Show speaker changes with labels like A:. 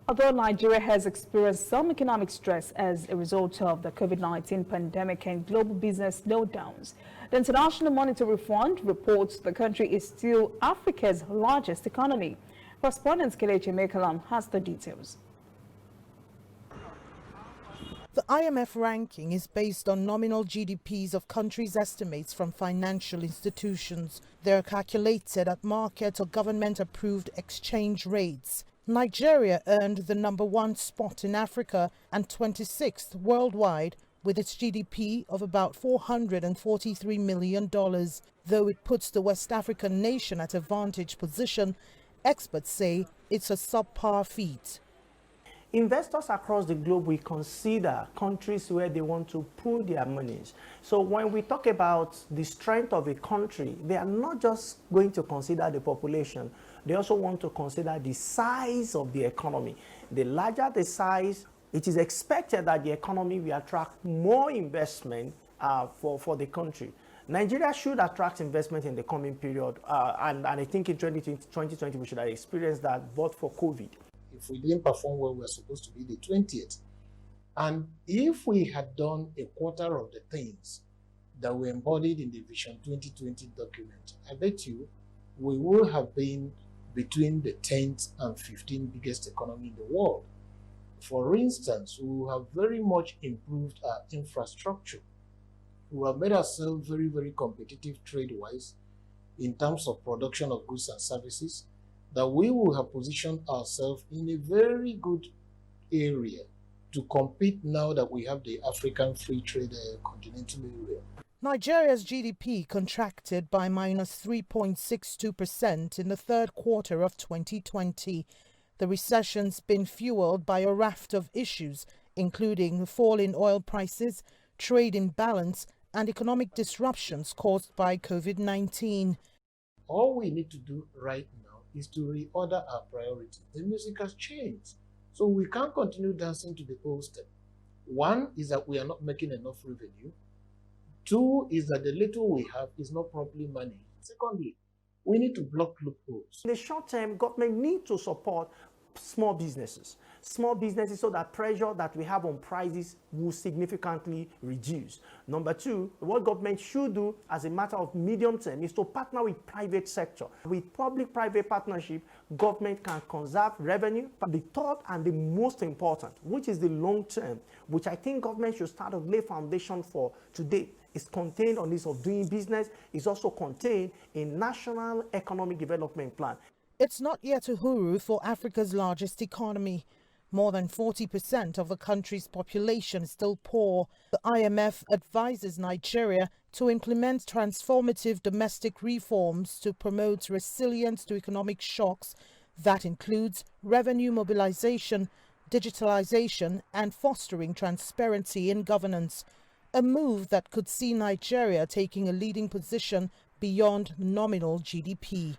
A: Although Nigeria has experienced some economic stress as a result of the COVID-19 pandemic and global business slowdowns, the International Monetary Fund reports the country is still Africa's largest economy. Correspondent Kelechi Mekalam has the details.
B: The IMF ranking is based on nominal GDPs of countries' estimates from financial institutions. They are calculated at market or government-approved exchange rates. Nigeria earned the #1 spot in Africa and 26th worldwide with its GDP of about $443 million. Though it puts the West African nation at a vantage position, experts say it's a subpar feat.
C: Investors across the globe will consider countries where they want to pool their monies. So when we talk about the strength of a country, they are not just going to consider the population. They also want to consider the size of the economy. The larger the size, it is expected that the economy will attract more investment for the country. Nigeria should attract investment in the coming period, and I think in 2020 we should have experienced that, but for COVID.
D: If we didn't perform well, we're supposed to be the 20th. And if we had done a quarter of the things that were embodied in the Vision 2020 document, I bet you we would have been between the 10th and 15th biggest economy in the world. For instance, we have very much improved our infrastructure. We have made ourselves very, very competitive trade-wise in terms of production of goods and services, that we will have positioned ourselves in a very good area to compete now that we have the African Free Trade Continental Area.
B: Nigeria's GDP contracted by -3.62% in the third quarter of 2020. The recession's been fueled by a raft of issues, including the fall in oil prices, trade imbalance, and economic disruptions caused by COVID-19.
D: All we need to do right now is to reorder our priorities. The music has changed. So we can't continue dancing to the old step. One is that we are not making enough revenue. Two is that the little we have is not properly managed. Secondly, we need to block loopholes.
C: In the short term, government needs to support small businesses so that pressure that we have on prices will significantly reduce. Number two, what government should do as a matter of medium term is to partner with private sector. With public-private partnership, government can conserve revenue. But the third and the most important, which is the long term, which I think government should start to lay foundation for today, is contained on this of doing business, is also contained in National Economic Development Plan.
B: It's not yet a huru for Africa's largest economy. More than 40% of the country's population is still poor. The IMF advises Nigeria to implement transformative domestic reforms to promote resilience to economic shocks. That includes revenue mobilization, digitalization, and fostering transparency in governance. A move that could see Nigeria taking a leading position beyond nominal GDP.